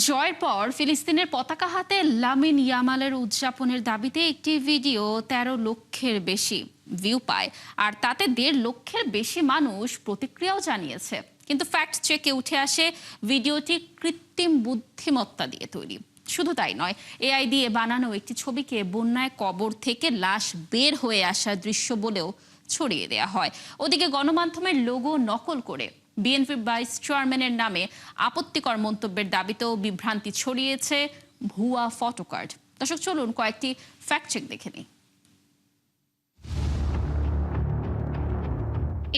জয়ের পর ফিলিস্তিনের পতাকা হাতে লামিন ইয়ামালের উদযাপনের দাবিতে একটি ভিডিও ১৩ লক্ষের বেশি ভিউ পায়। আর তাতে ১.৫ লক্ষের বেশি মানুষ প্রতিক্রিয়াও জানিয়েছে। কিন্তু ফ্যাক্ট চেকে উঠে আসে ভিডিওটি কৃত্রিম বুদ্ধিমত্তা দিয়ে তৈরি। শুধু তাই নয়, এআই দিয়ে বানানো একটি ছবিকে বন্যায় কবর থেকে লাশ বের হয়ে আসার দৃশ্য বলেও ছড়িয়ে দেওয়া হয়। ওদিকে গণমাধ্যমের লোগো নকল করে বিএনপির ভাইস চেয়ারম্যানের নামে আপত্তিকর মন্তব্যের দাবিতেও বিভ্রান্তি ছড়িয়েছে ভুয়া ফটোকার্ড। দর্শক, চলুন কয়েকটি ফ্যাক্ট চেক দেখে নিই।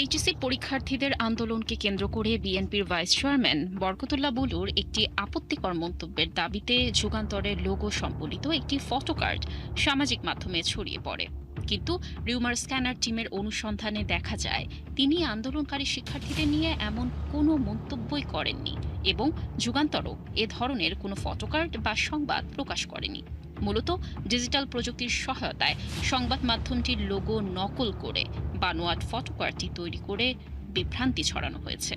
এইচএসসি পরীক্ষার্থীদের আন্দোলনকে কেন্দ্র করে বিএনপির ভাইস চেয়ারম্যান বরকতুল্লাহ বুলুর একটি আপত্তিকর মন্তব্যের দাবিতে যুগান্তরের লোগো সম্বলিত একটি ফটোকার্ড সামাজিক মাধ্যমে ছড়িয়ে পড়ে। কিন্তু রিউমার স্ক্যানার টিমের অনুসন্ধানে দেখা যায় তিনি আন্দোলনকারী শিক্ষার্থীদের নিয়ে এমন কোনো মন্তব্যই করেননি এবং যুগান্তরও এ ধরনের কোনো ফটোকার্ড বা সংবাদ প্রকাশ করেনি। মূলত ডিজিটাল প্রযুক্তির সহায়তায় সংবাদ মাধ্যমটির লোগো নকল করে বানোয়াট ফটোকার্ডটি তৈরি করে বিভ্রান্তি ছড়ানো হয়েছে।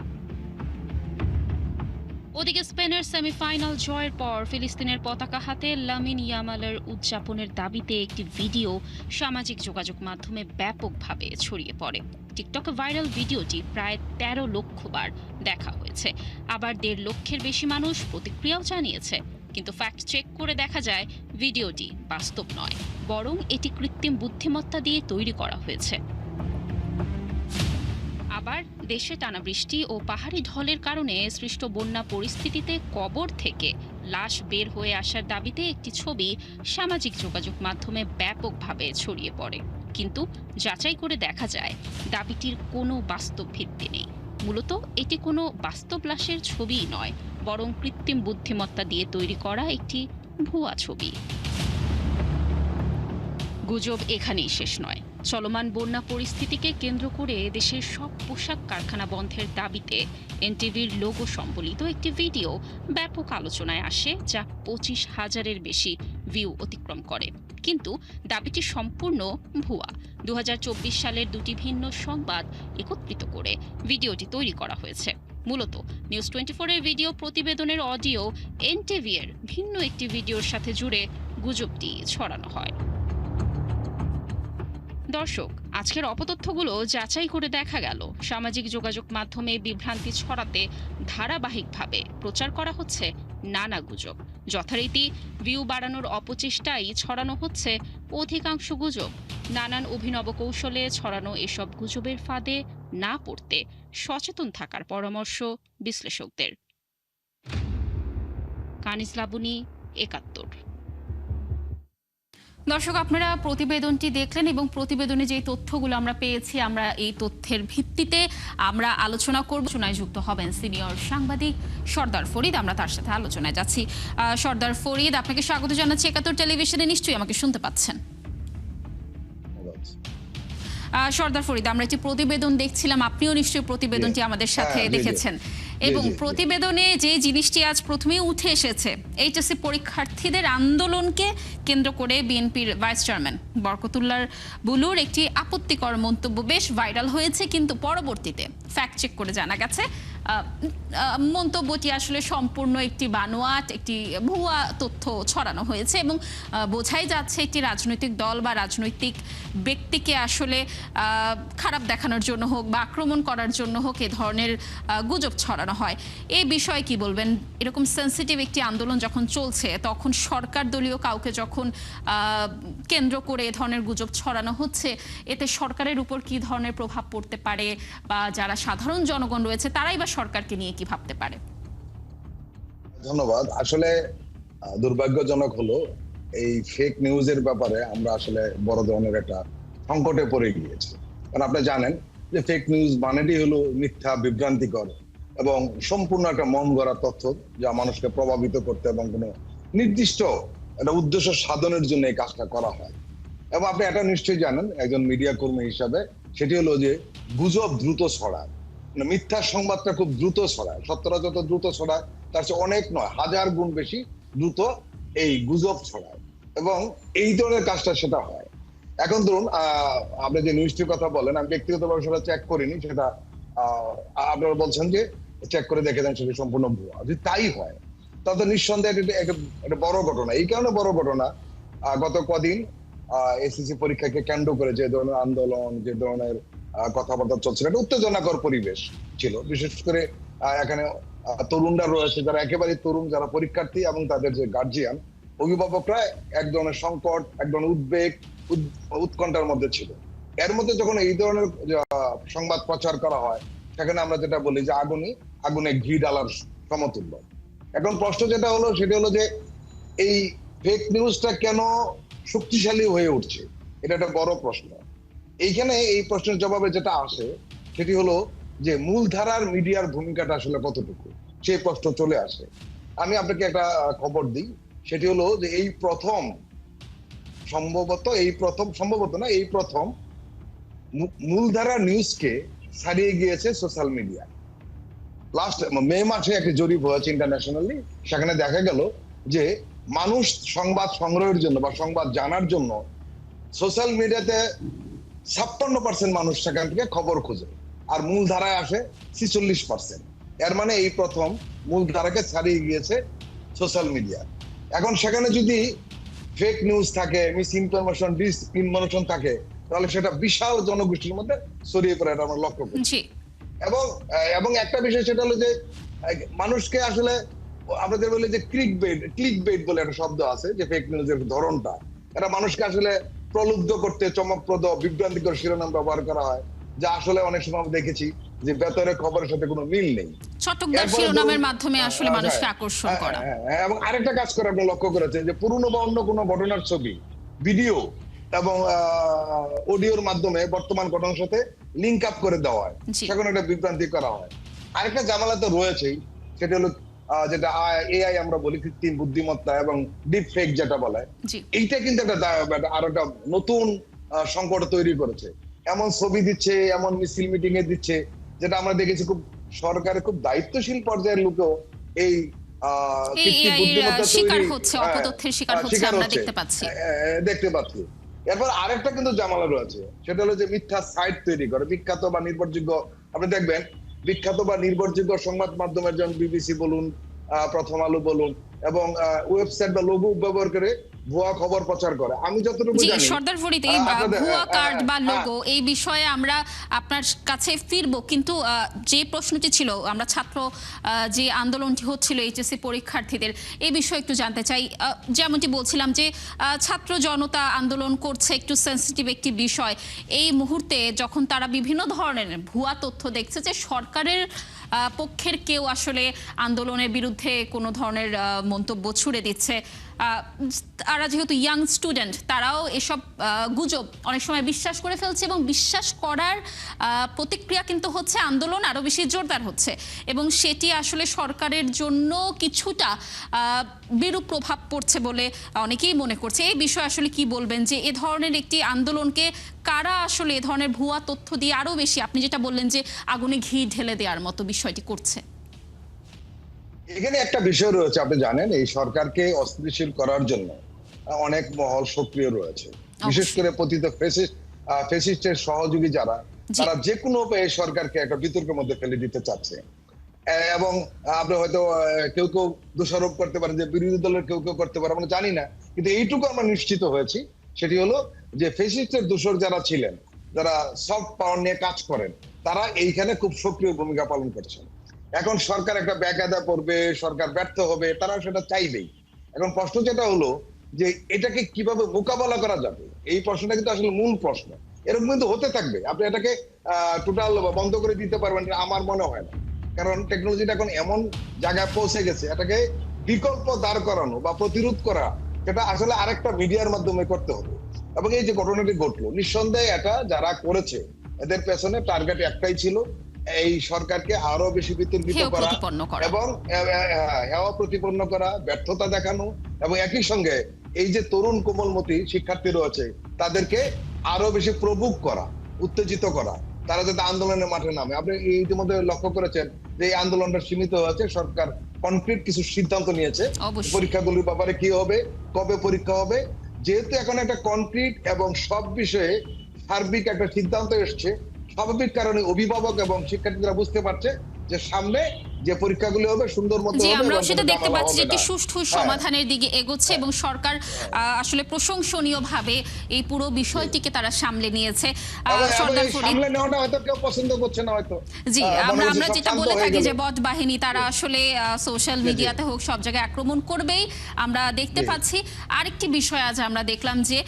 ওদিকে স্পেনের সেমিফাইনাল জয়ের পর ফিলিস্তিনের পতাকা হাতে লামিন ইয়ামালের উদযাপনের দাবিতে একটি ভিডিও সামাজিক যোগাযোগ মাধ্যমে ব্যাপকভাবে ছড়িয়ে পড়ে। টিকটকে ভাইরাল ভিডিওটি প্রায় ১৩ লক্ষ বার দেখা হয়েছে। আবার ১.৫ লক্ষের বেশি মানুষ প্রতিক্রিয়াও জানিয়েছে। কিন্তু ফ্যাক্ট চেক করে দেখা যায় ভিডিওটি বাস্তব নয়, বরং এটি কৃত্রিম বুদ্ধিমত্তা দিয়ে তৈরি করা হয়েছে। আবার দেশে টানা বৃষ্টি ও পাহাড়ি ঢলের কারণে সৃষ্ট বন্যা পরিস্থিতিতে কবর থেকে লাশ বের হয়ে আসার দাবিতে একটি ছবি সামাজিক যোগাযোগ মাধ্যমে ব্যাপকভাবে ছড়িয়ে পড়ে। কিন্তু যাচাই করে দেখা যায় দাবিটির কোনো বাস্তব ভিত্তি নেই। মূলত এটি কোনো বাস্তব লাশের ছবিই নয়, বরং কৃত্রিম বুদ্ধিমত্তা দিয়ে তৈরি করা একটি ভুয়া ছবি। গুজব এখানেই শেষ নয়। চলমান বন্যা পরিস্থিতিকে কেন্দ্র করে দেশের সব পোশাক কারখানা বন্ধের দাবিতে এনটিভির লোগো সম্বলিত একটি ভিডিও ব্যাপক আলোচনায় আসে, যা ২৫,০০০-এর বেশি ভিউ অতিক্রম করে। কিন্তু দাবিটি সম্পূর্ণ ভুয়া। ২০২৪ সালের দুটি ভিন্ন সংবাদ একত্রিত করে ভিডিওটি তৈরি করা হয়েছে। মূলত নিউজ 24-এর ভিডিও প্রতিবেদনের অডিও এনটিভি এর ভিন্ন একটি ভিডিওর সাথে জুড়ে গুজবটি ছড়ানো হয়। দর্শক, আজকের অপতথ্যগুলো যাচাই করে দেখা গেল সামাজিক যোগাযোগ মাধ্যমে বিভ্রান্তি ছড়াতে ধারাবাহিকভাবে প্রচার করা হচ্ছে নানা গুজব। যথারীতি ভিউ বাড়ানোর অপচেষ্টায় ছড়ানো হচ্ছে অধিকাংশ গুজব। নানান অভিনব কৌশলে ছড়ানো এসব গুজবের ফাঁদে না পড়তে সচেতন থাকার পরামর্শ বিশ্লেষকদের। কানিজ লাবণী, ৭১। দর্শক, আপনারা প্রতিবেদনটি দেখলেন এবং প্রতিবেদনে যে তথ্যগুলো আমরা পেয়েছি, আমরা এই তথ্যের ভিত্তিতে আমরা আলোচনা করব। আলোচনায় যুক্ত হবেন সিনিয়র সাংবাদিক সর্দার ফরিদ। আমরা তার সাথে আলোচনায় যাচ্ছি। সর্দার ফরিদ, আপনাকে স্বাগত জানাচ্ছি ৭১ টেলিভিশনে। নিশ্চয়ই আমাকে শুনতে পাচ্ছেন? সর্দার ফরিদ, আমরা একটি প্রতিবেদন দেখছিলাম, আপনিও নিশ্চয়ই প্রতিবেদনটি আমাদের সাথে দেখেছেন। এবং প্রতিবেদনে যে জিনিসটি আজ প্রথমেই উঠে এসেছে, এইচএসসি পরীক্ষার্থীদের আন্দোলনকে কেন্দ্র করে বিএনপির ভাইস চেয়ারম্যান বরকতুল্লাহ বুলুর একটি আপত্তিকর মন্তব্য বেশ ভাইরাল হয়েছে। কিন্তু পরবর্তীতে ফ্যাক্ট চেক করে জানা গেছে মন্তব্যটি আসলে সম্পূর্ণ একটি বানোয়াট, একটি ভুয়া তথ্য ছড়ানো হয়েছে। এবং বোঝাই যাচ্ছে একটি রাজনৈতিক দল বা রাজনৈতিক ব্যক্তিকে আসলে খারাপ দেখানোর জন্য হোক বা আক্রমণ করার জন্য হোক এ ধরনের গুজব ছড়ানো হয়। এই বিষয়ে কি বলবেন? এরকম সেন্সিটিভ একটি আন্দোলন যখন চলছে, তখন সরকার দলীয় কাউকে যখন কেন্দ্র করে এ ধরনের গুজব ছড়ানো হচ্ছে, এতে সরকারের উপর কি ধরনের প্রভাব পড়তে পারে, বা যারা সাধারণ জনগণ রয়েছে তারাই বা সরকারকে নিয়ে কি ভাবতে পারে? ধন্যবাদ। আসলে দুর্ভাগ্যজনক হলো এই ফেক নিউজের ব্যাপারে আমরা আসলে বড় ধরনের একটা সংকটে পড়ে গিয়েছি। কারণ আপনি জানেন যে ফেক নিউজ মানেটি হলো মিথ্যা, বিভ্রান্তিকর এবং সম্পূর্ণ একটা মন গড়া তথ্য, যা মানুষকে প্রভাবিত করতে এবং কোনো নির্দিষ্ট একটা উদ্দেশ্য সাধনের জন্য এই কাজটা করা হয়। এবং আপনি এটা নিশ্চয়ই জানেন একজন মিডিয়া কর্মী হিসাবে, সেটি হলো যে গুজব দ্রুত ছড়ায়, মিথ্যা সংবাদটা খুব দ্রুত ছড়ায়। সত্যটা যত দ্রুত ছড়ায় তার চেয়ে অনেক নয়, ১০০০ গুণ বেশি দ্রুত এই গুজব ছড়ায় এবং এই ধরনের কাজটা সেটা হয়। এখন ধরুন আপনি যে নিউজটির কথা বলেন, আমি ব্যক্তিগতভাবে সেটা চেক করিনি, সেটা আপনারা বলছেন যে চেক করে দেখে দেন সেটা সম্পূর্ণ ভুয়া। যদি তাই হয় তাতে নিঃসন্দেহে একটা বড় ঘটনা। এই কারণে বড় ঘটনা, গত কদিন এসএসসি পরীক্ষাকে কেন্দ্র করে যে ধরনের আন্দোলন, যে ধরনের কথাবার্তা চলছিল, একটা উত্তেজনাকর পরিবেশ ছিল। বিশেষ করে এখানে তরুণরা রয়েছে, যারা একেবারে তরুণ, যারা পরীক্ষার্থী এবং তাদের যে গার্জিয়ান, অভিভাবকরা এক ধরনের সংকট, এক ধরনের উদ্বেগ, উৎকণ্ঠার মধ্যে ছিল। এর মধ্যে যখন এই ধরনের সংবাদ প্রচার করা হয়, সেখানে আমরা যেটা বলি যে আগুনে ঘি ঢালার সমতুল্য। এখন প্রশ্ন যেটা হলো সেটা হলো যে এই ফেক নিউজটা কেন শক্তিশালী হয়ে উঠছে, এটা একটা বড় প্রশ্ন। এইখানে এই প্রশ্নের জবাবে যেটা আসে সেটি হলো যে মূলধারার মিডিয়ার ভূমিকাটা আসলে কতটুকু, সেই প্রশ্ন চলে আসে। আমি আপনাকে একটা খবর দিই, সেটি হলো যে এই প্রথম মূলধারার নিউজকে ছাড়িয়ে গিয়েছে সোশ্যাল মিডিয়া। লাস্ট মে মাসে একটা জরিপ হয়েছে ইন্টারন্যাশনালি, সেখানে দেখা গেল যে মানুষ সংবাদ সংগ্রহের জন্য বা সংবাদ জানার জন্য সোশ্যাল মিডিয়াতে 56% মানুষ সেখান থেকে খবর খোঁজে, আর মূল ধারায় আসে 46%। এর মানে এই প্রথম মূল ধারাকে ছাড়িয়ে গিয়েছে সোশ্যাল মিডিয়া। এখন সেখানে যদি ফেক নিউজ থাকে, মিস ইনফরমেশন, ডিস ইনফরমেশন থাকে, তাহলে সেটা বিশাল জনগোষ্ঠীর মধ্যে ছড়িয়ে পড়ে, এটা আমরা লক্ষ্য করছি। এবং একটা বিষয় সেটা হলো যে মানুষকে আসলে আমাদের বলে যে ক্লিক বেট বলে একটা শব্দ আছে, যে ফেক নিউজের ধরনটা, এটা মানুষকে আসলে প্রলুব্ধ করতে চমকপ্রদ বিভ্রান্তিকর শিরোনাম ব্যবহার করা হয়, যা আসলে অনেক সময় আমরা দেখেছি যে ভেতরের খবরের সাথে কোনো মিল নেই। চটকদার শিরোনামের মাধ্যমে আসলে মানুষকে আকর্ষণ করা। এবং আরেকটা কাজ করে আপনি লক্ষ্য করেছেন যে পুরনো বা অন্য কোনো ঘটনার ছবি, ভিডিও এবং অডিওর মাধ্যমে বর্তমান ঘটনার সাথে লিঙ্ক আপ করে দেওয়া হয়, সেখানে একটা বিভ্রান্তি করা হয়। আরেকটা ঝামেলা তো রয়েছেই, সেটা হলো যেটা এআই আমরা বলি, কৃত্রিম বুদ্ধিমত্তা এবং ডিপ ফেক যেটা বলে, এইটা কিন্তু আরো একটা নতুন সংকট তৈরি করেছে। এমন ছবি দিচ্ছে, এমন মিছিল মিটিং এ দিচ্ছে, যেটা আমরা দেখেছি খুব সরকারের খুব দায়িত্বশীল পর্যায়ের লোকেও এই দেখতে পাচ্ছি। এরপর আরেকটা কিন্তু ঝামেলা রয়েছে, সেটা হলো যে মিথ্যা সাইট তৈরি করে বিখ্যাত বা নির্ভরযোগ্য। আপনি দেখবেন বিখ্যাত বা নির্ভরযোগ্য সংবাদ মাধ্যমের, যেমন বিবিসি বলুন, প্রথম আলো বলুন, এবং ওয়েবসাইট বা লোগো ব্যবহার করে ভুয়া খবর প্রচার করে। আমি যতটুকু জানি সর্দার ফরিদ, এই ভুয়া কার্ড বা লোগো এই বিষয়ে আমরা আপনার কাছে ফিরবো, কিন্তু যে প্রশ্নটি ছিল, আমরা ছাত্র যে আন্দোলনটি হচ্ছিল এইচএসসি পরীক্ষার্থীদের, এই বিষয়ে একটু জানতে চাই। যেমনটি বলছিলাম যে ছাত্র জনতা আন্দোলন করছে, একটু সেন্সিটিভ একটি বিষয়। এই মুহূর্তে যখন তারা বিভিন্ন ধরনের ভুয়া তথ্য দেখছে যে সরকারের পক্ষের কেউ আসলে আন্দোলনের বিরুদ্ধে কোনো ধরনের মন্তব্য ছুড়ে দিচ্ছে, তারা যেহেতু ইয়াং স্টুডেন্ট, তারাও এসব গুজব অনেক সময় বিশ্বাস করে ফেলছে, এবং বিশ্বাস করার প্রতিক্রিয়া কিন্তু হচ্ছে আন্দোলন আরো বেশি জোরদার হচ্ছে, এবং সেটি আসলে সরকারের জন্য কিছুটা বিরূপ প্রভাব পড়ছে বলে অনেকেই মনে করছে। এই বিষয়ে আসলে কি বলবেন, যে এ ধরনের একটি আন্দোলনকে কারা আসলে এ ধরনের ভুয়া তথ্য দিয়ে আরো বেশি, আপনি যেটা বললেন যে আগুনে ঘি ঢেলে দেওয়ার মতো বিষয়টি করছে? এখানে একটা বিষয় রয়েছে, আপনি জানেন এই সরকারকে অস্থিতিশীল করার জন্য অনেক মহল সক্রিয় রয়েছে, বিশেষ করে পতিত ফ্যাসিস্টের সহযোগী যারা, তারা যে কোনো উপায়ে সরকারকে একটা বিতর্কের মধ্যে ফেলে দিতে চাচ্ছে। এবং আপনি হয়তো কেউ কেউ দোষারোপ করতে পারেন যে বিরোধী দলের কেউ কেউ করতে পারে, আমরা জানি না, কিন্তু এইটুকু আমরা নিশ্চিত হয়েছি, সেটি হলো যে ফ্যাসিস্টের দোষর যারা ছিলেন, যারা সফট পাওয়ার নিয়ে কাজ করেন, তারা এইখানে খুব সক্রিয় ভূমিকা পালন করছেন। এখন সরকার একটা ব্যাঘাত পড়বে, সরকার ব্যর্থ হবে, তারা সেটা চাইবেই। এখন প্রশ্ন যেটা হলো যে এটাকে কিভাবে মোকাবেলা করা যাবে, এই প্রশ্নটা কিন্তু আসলে মূল প্রশ্ন। এরকম কিন্তু হতে থাকবে, আপনি এটাকে টোটাল বন্ধ করে দিতে পারবেন আমার মনে হয় না, কারণ টেকনোলজিটা এখন এমন জায়গায় পৌঁছে গেছে, এটাকে বিকল্প দাঁড় করানো বা প্রতিরোধ করা, সেটা আসলে আরেকটা মিডিয়ার মাধ্যমে করতে হবে। এবং এই যে ঘটনাটি ঘটলো, নিঃসন্দেহে এটা যারা করেছে এদের পেছনে টার্গেট একটাই ছিল, এই সরকারকে আরো বেশি বিতর্কিত করা এবং হেওয়া প্রতিপন্ন করা, ব্যর্থতা দেখানো, এবং একই সঙ্গে এই যে তরুণ কোমলমতি শিক্ষার্থী রয়েছে তাদেরকে আরো বেশি প্রভোগ করা, উত্তেজিত করা, তারা যাতে আন্দোলনের মাঠে নামে। আপনি ইতিমধ্যে লক্ষ্য করেছেন যে এই আন্দোলনটা সীমিত হয়েছে, সরকার কনক্রিট কিছু সিদ্ধান্ত নিয়েছে, পরীক্ষাগুলির ব্যাপারে কি হবে, কবে পরীক্ষা হবে। যেহেতু এখন একটা কনক্রিট এবং সব বিষয়ে সার্বিক একটা সিদ্ধান্ত এসছে, স্বাভাবিক কারণে অভিভাবক এবং শিক্ষার্থীরা বুঝতে পারছে যে সামনে যে পরীক্ষাগুলো হবে সুন্দর মতো জি, হবে আমরাও এবং সেটা কোনো দেখতে ঝামেলা পাচ্ছি যে হবে একটি না। সুষ্ঠু হ্যাঁ, সমাধানের দিকে এগোচ্ছে এবং সরকার আসলে প্রশংসনীয়ভাবে এই পুরো জি। বিষয়টিকে তারা সামলে নিয়েছে। এবং সর্দার এই ফরিদ, সামলে নেওয়াটা হয়তো কেউ পছন্দ করছে না হয়তো। জি, মনে আমরা হচ্ছে আমরা সব যেটা শান্ত বলে হয়ে থাকি গেল। যে বট বাহিনী তারা জি, আসলে সোশ্যাল জি, জি, মিডিয়াতে হোক সব জায়গায় আক্রমণ করবেই, আমরা দেখতে জি, পাচ্ছি। আরেকটি বিষয় আজ আমরা দেখলাম যে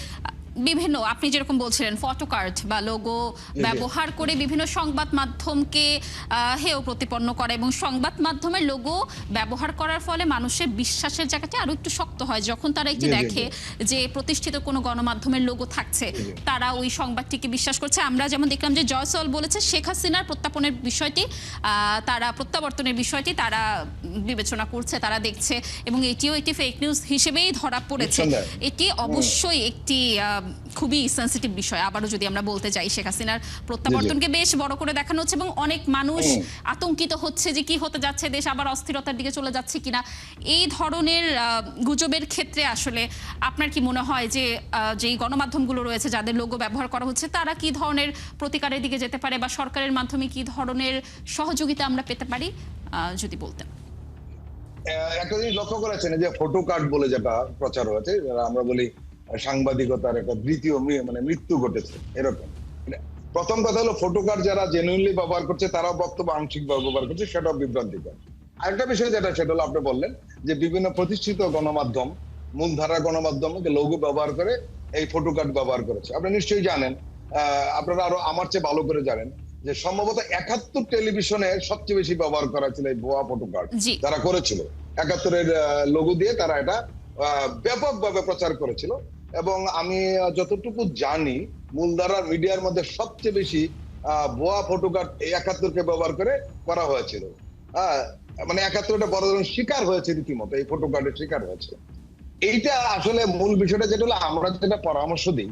বিভিন্ন আপনি যেরকম বলছিলেন ফটো কার্ড বা লোগো জি, জি, ব্যবহার করে বিভিন্ন সংবাদ মাধ্যমকে হেয় প্রতিপন্ন করে এবং সংবাদ মাধ্যমের লোগো ব্যবহার করার ফলে মানুষের বিশ্বাসের জায়গাটি আরো একটু শক্ত হয় যখন তারা একটি জি, জি, দেখে জি, যে প্রতিষ্ঠিত কোনো গণমাধ্যমের লোগো থাকছে, জি, জি, তারা ওই সংবাদটিকে বিশ্বাস করছে। আমরা যেমন দেখলাম যে জয়সওয়াল বলেছে শেখ হাসিনার প্রত্যাপনের বিষয়টি, তারা প্রত্যাবর্তনের বিষয়টি তারা বিবেচনা করছে, তারা দেখছে এবং এটিও একটি ফেক নিউজ হিসেবেই ধরা পড়েছে। নিঃসন্দেহে। এটি অবশ্যই একটি খুবই সেন্সিটিভ বিষয়। আবারও যদি আমরা বলতে যাই, শেখ হাসিনার জি, জি, প্রত্যাবর্তনকে বেশ বড় করে দেখানো হচ্ছে এবং অনেক মানুষ হুম। আতঙ্কিত হচ্ছে যে কি হতে যাচ্ছে, দেশ আবার অস্থিরতার দিকে চলে যাচ্ছে কিনা। এই ধরনের গুজবের ক্ষেত্রে আসলে আপনার কি মনে হয় যে যেই গণমাধ্যমগুলো রয়েছে যাদের লোগো ব্যবহার করা হচ্ছে তারা কি ধরনের প্রতিকারের দিকে যেতে পারে বা সরকারের মাধ্যমে কি ধরনের সহযোগিতা আমরা পেতে পারি, যদি বলতেন? একটা জিনিস লক্ষ্য করেছেন যে ফটো কার্ড বলে যেটা প্রচার হয়েছে, আমরা বলি সাংবাদিকতার একটা দ্বিতীয় মানে মৃত্যু ঘটেছে এরকম। মানে প্রথম কথা হলো ফটো কার্ড যারা জেনুইনলি ব্যবহার করছে তারাও বক্তব্য আংশিক ব্যবহার করছে, সেটাও বিভ্রান্তিকর। আরেকটা বিষয় যেটা সেটা হলো আপনি বললেন যে বিভিন্ন প্রতিষ্ঠিত গণমাধ্যম, মূলধারা গণমাধ্যমকে লঘু ব্যবহার করে এই ফটো কার্ড ব্যবহার করেছে। আপনি নিশ্চয়ই জানেন, আপনারা আরো আমার চেয়ে ভালো করে জানেন যে সম্ভবত ৭১ টেলিভিশনে সবচেয়ে বেশি ব্যবহার করা ছিল এই ভুয়া ফটো কার্ড। জি, যারা করেছিল ৭১-এর লোগো দিয়ে তারা এটা ব্যাপকভাবে প্রচার করেছিল। এবং আমি যতটুকু জানি মূলধারার মিডিয়ার মধ্যে সবচেয়ে বেশি ভুয়া ফটো কার্ড ৭১-কে ব্যবহার করে করা হয়েছিল। হ্যাঁ, মানে ৭১-টা বড় ধরনের শিকার হয়েছে রীতিমতো, এই ফটো কার্ডের শিকার হয়েছে। এইটা আসলে মূল বিষয়টা যেটা হলো আমরা যেটা পরামর্শ দিই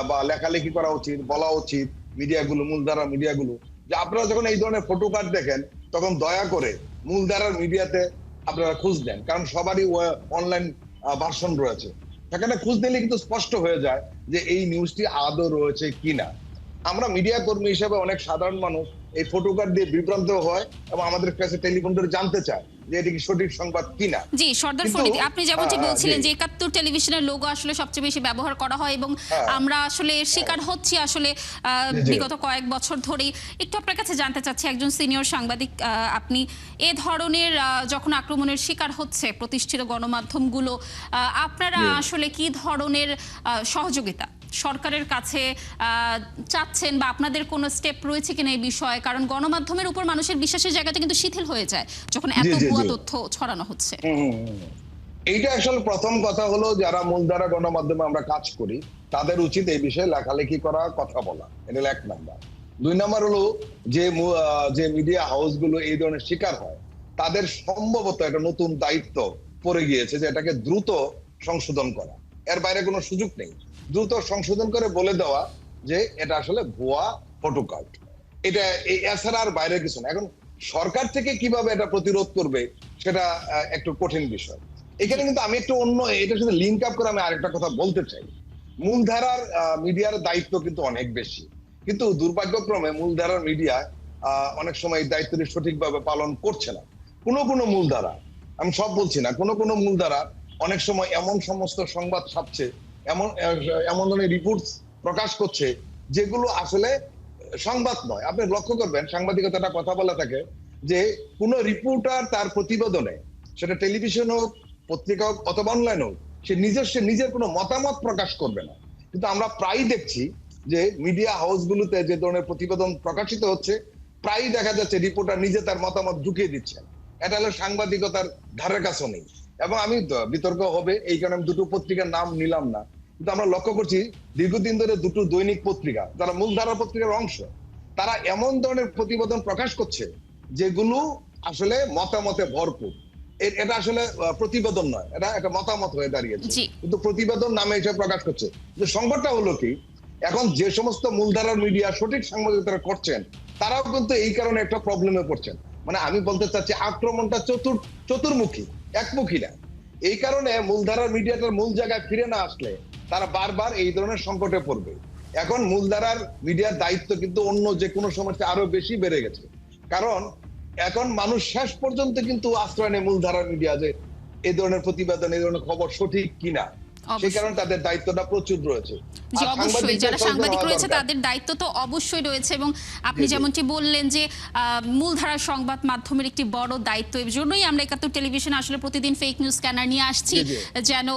বা লেখালেখি করা উচিত, বলা উচিত মিডিয়াগুলো, মূলধারা মিডিয়াগুলো, যে আপনারা যখন এই ধরনের ফটো কার্ড দেখেন তখন দয়া করে মূলধারার মিডিয়াতে আপনারা খোঁজ দেন, কারণ সবারই অনলাইন ভার্সন রয়েছে। সেখানে খোঁজ দিলে কিন্তু স্পষ্ট হয়ে যায় যে এই নিউজটি আদৌ রয়েছে কিনা। আমরা মিডিয়া কর্মী হিসেবে অনেক সাধারণ মানুষ এই ফটো কার্ড দিয়ে বিভ্রান্ত হয় এবং আমাদের কাছে টেলিফোন করে জানতে চায় যে এটি কি সঠিক সংবাদ কিনা। জি, সর্দার কিন্তু ফরিদ, আপনি যেমনটি জি, বলছিলেন যে ৭১ টেলিভিশনের লোগো আসলে সবচেয়ে বেশি ব্যবহার করা হয় এবং হ্যাঁ, আমরা আসলে এর শিকার হচ্ছি আসলে জি, জি। বিগত কয়েক বছর ধরেই। একটু আপনার কাছে জানতে চাচ্ছি, একজন সিনিয়র সাংবাদিক আপনি, এ ধরনের যখন আক্রমণের শিকার হচ্ছে প্রতিষ্ঠিত গণমাধ্যমগুলো, আপনারা জি। আসলে কি ধরনের সহযোগিতা সরকারের কাছে চাচ্ছেন বা আপনাদের কোনো স্টেপ রয়েছে কিনা এই বিষয়ে? কারণ গণমাধ্যমের উপর মানুষের বিশ্বাসের জায়গাটা কিন্তু শিথিল হয়ে যায় যখন জি, এত জি, ভুয়া জি। তথ্য ছড়ানো হচ্ছে। হুম, হুম, হুম। এইটা আসলে প্রথম কথা হলো যারা মূলধারা গণমাধ্যমে আমরা কাজ করি তাদের উচিত এই বিষয়ে লেখালেখি করা, কথা বলা। এটা হলো ১ নাম্বার। ২ নাম্বার হলো যে মিডিয়া হাউস গুলো এই ধরনের শিকার হয় তাদের সম্ভবত একটা নতুন দায়িত্ব পড়ে গিয়েছে যে এটাকে দ্রুত সংশোধন করা। এর বাইরে কোনো সুযোগ নেই। দ্রুত সংশোধন করে বলে দেওয়া যে এটা আসলে ভুয়া ফটো কার্ড। এটা এছাড়া আর বাইরে কিছু না। এখন সরকার থেকে কিভাবে এটা প্রতিরোধ করবে সেটা একটু কঠিন বিষয়। জি, এখানে কিন্তু আমি একটু অন্য এটার সাথে লিঙ্ক আপ করে আমি আরেকটা কথা বলতে চাই। মূলধারার মিডিয়ার দায়িত্ব কিন্তু অনেক বেশি। কিন্তু দুর্ভাগ্যক্রমে মূলধারার মিডিয়া অনেক সময় এই দায়িত্বটি সঠিকভাবে পালন করছে না। কোনো মূলধারা, আমি সব বলছি না, কোনো মূলধারা অনেক সময় এমন সমস্ত সংবাদ ছাপছে, এমন ধরনের রিপোর্টস প্রকাশ করছে যেগুলো আসলে সংবাদ নয়। আপনি লক্ষ্য করবেন সাংবাদিকতাটা কথা বলা থাকে যে কোন রিপোর্টার তার প্রতিবেদনে, সেটা টেলিভিশন হোক, পত্রিকা হোক অথবা অনলাইন হোক, সে নিজের কোনো মতামত প্রকাশ করবে না। কিন্তু আমরা প্রায়ই দেখছি যে মিডিয়া হাউসগুলোতে যে ধরনের প্রতিবেদন প্রকাশিত হচ্ছে প্রায়ই দেখা যাচ্ছে রিপোর্টার নিজে তার মতামত ঢুকিয়ে দিচ্ছেন। এটা হলো সাংবাদিকতার ধারের কাছে নেই। এবং আমি বিতর্ক হবে এই কারণে আমি দুটো পত্রিকার নাম নিলাম না, কিন্তু আমরা লক্ষ্য করছি দীর্ঘদিন ধরে দুটো দৈনিক পত্রিকা যারা মূলধারা পত্রিকার অংশ, তারা এমন ধরনের প্রতিবেদন প্রকাশ করছে যেগুলো আসলে মতামতে ভরপুর। এটা আসলে প্রতিবেদন নয়, এটা একটা মতামত হয়ে দাঁড়িয়েছে, জি, কিন্তু প্রতিবেদন নামে এসে প্রকাশ করছে। যে সংকটটা হলো কি, এখন যে সমস্ত মূলধারার মিডিয়া সঠিক সাংবাদিকতা করছেন তারাও কিন্তু এই কারণে একটা প্রবলেমে পড়ছেন। মানে আমি বলতে চাচ্ছি আক্রমণটা চতুর্মুখী, একমুখী না। এই কারণে মূলধারার মিডিয়াটার মূল জায়গায় ফিরে না আসলে তারা বারবার এই ধরনের সংকটে পড়বে। এখন মূলধারার মিডিয়ার দায়িত্ব কিন্তু অন্য যে কোনো সমস্যা আরো বেশি বেড়ে গেছে। কারণ এখন মানুষ শেষ পর্যন্ত কিন্তু আশ্রয় নেয় মূলধারার মিডিয়া, যে এই ধরনের প্রতিবেদন, এই ধরনের খবর সঠিক কিনা। সেই কারণে তাদের দায়িত্বটা প্রচুর রয়েছে। জি, অবশ্যই যারা সাংবাদিক রয়েছে তাদের দায়িত্ব তো অবশ্যই রয়েছে, এবং আপনি যেমনটি বললেন যে মূলধারার সংবাদ মাধ্যমের একটি বড় দায়িত্ব। এর জন্যই আমরা ৭১ টেলিভিশন আসলে প্রতিদিন ফেক নিউজ স্ক্যানার নিয়ে আসছি, যেন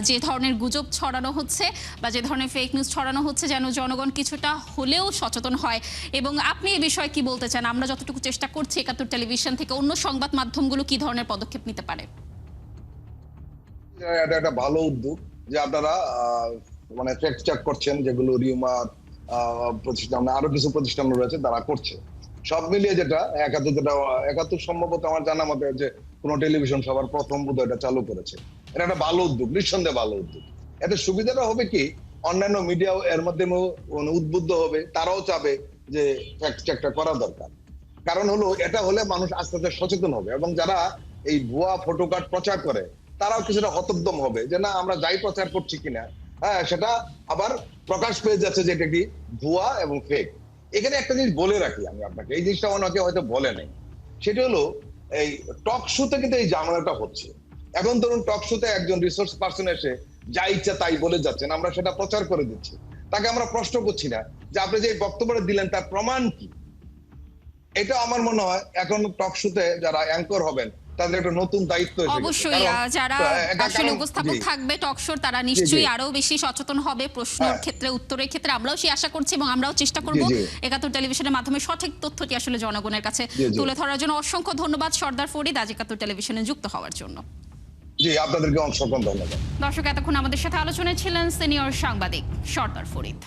যে ধরনের গুজব ছড়ানো হচ্ছে বা যে ধরনের ফেক নিউজ ছড়ানো হচ্ছে যেন জনগণ কিছুটা হলেও সচেতন হয়। এবং আপনি এই বিষয়ে কি বলতে চান? আমরা যতটুকু চেষ্টা করছি ৭১ টেলিভিশন থেকে, অন্য সংবাদ মাধ্যমগুলো কি ধরনের পদক্ষেপ নিতে পারে? এটা একটা ভালো উদ্যোগ যে আপনারা মানে ফ্যাক্ট চেক করছেন, যেগুলো রিউমার প্রতিষ্ঠান, আরো কিছু প্রতিষ্ঠান রয়েছে তারা করছে। সব মিলিয়ে যেটা ৭১ সম্ভবত আমার জানা মতে যে কোন টেলিভিশন সবার প্রথম বোধহয় এটা চালু করেছে। এটা একটা ভালো উদ্যোগ, নিঃসন্দেহে ভালো উদ্যোগ। এতে সুবিধাটা হবে কি, অন্যান্য মিডিয়াও এর মধ্যে উদ্বুদ্ধ হবে, তারাও চাবে যে ফ্যাক্ট চেকটা করা দরকার। কারণ হলো এটা হলে মানুষ আস্তে আস্তে সচেতন হবে, এবং যারা এই ভুয়া ফটো কার্ড প্রচার করে তারাও কিছুটা হতোদ্যম হবে যে না, আমরা যাই প্রচার করছি কিনা, হ্যাঁ, সেটা আবার প্রকাশ পেয়ে যাচ্ছে যে এটা কি ভুয়া এবং ফেক। এখানে একটা জিনিস বলে রাখি আমি আপনাকে, এই জিনিসটা অনেকে হয়তো বলে নাই, সেটা হলো এই টক শোতে কিন্তু এই ঝামেলাটা হচ্ছে। এখন ধরুন টক শোতে একজন রিসোর্স পার্সন এসে যা ইচ্ছা তাই বলে যাচ্ছেন, আমরা সেটা প্রচার করে দিচ্ছি, তাকে আমরা প্রশ্ন করছি না যে আপনি যে বক্তব্যটা দিলেন তার প্রমাণ কি। এটা আমার মনে হয় এখন টক শোতে যারা অ্যাঙ্কর হবেন তাদের একটা নতুন দায়িত্ব এসে গেছে। অবশ্যই যারা আসলে উপস্থাপক থাকবে টক শোর, তারা নিশ্চয়ই আরো বেশি সচেতন হবে প্রশ্নের ক্ষেত্রে, উত্তরের ক্ষেত্রে। আমরাও সেই আশা করছি এবং আমরাও চেষ্টা করব ৭১ টেলিভিশনের মাধ্যমে সঠিক তথ্যটি আসলে জনগণের কাছে তুলে ধরার জন্য। অসংখ্য ধন্যবাদ সর্দার ফরিদ, আজ ৭১ টেলিভিশনে যুক্ত হওয়ার জন্য। জি, আপনাদেরকে অসংখ্য ধন্যবাদ। দর্শক, এতক্ষণ আমাদের সাথে আলোচনায় ছিলেন সিনিয়র সাংবাদিক সর্দার ফরিদ।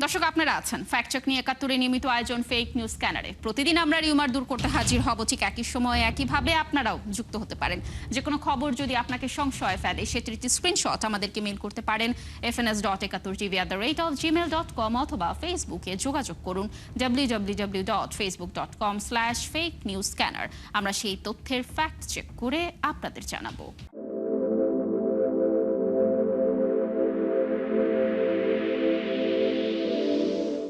দর্শক, আপনারা আছেন ফ্যাক্ট চেক নিয়ে ৭১ নিয়মিত আয়োজন ফেক নিউজ স্ক্যানারে। প্রতিদিন আমরা রিউমার দূর করতে হাজির হব, ঠিক একই সময়ে একইভাবে আপনারাও যুক্ত হতে পারেন। যে কোনো খবর যদি আপনাকে সংশয় ফেলে, সেটির একটি স্ক্রিনশট আমাদেরকে মেইল করতে পারেন fns.71tv@gmail.com, অথবা ফেসবুকে যোগাযোগ করুন www.facebook.com/fakenewsscanner। আমরা সেই তথ্যের ফ্যাক্ট চেক করে আপনাদের জানাবো।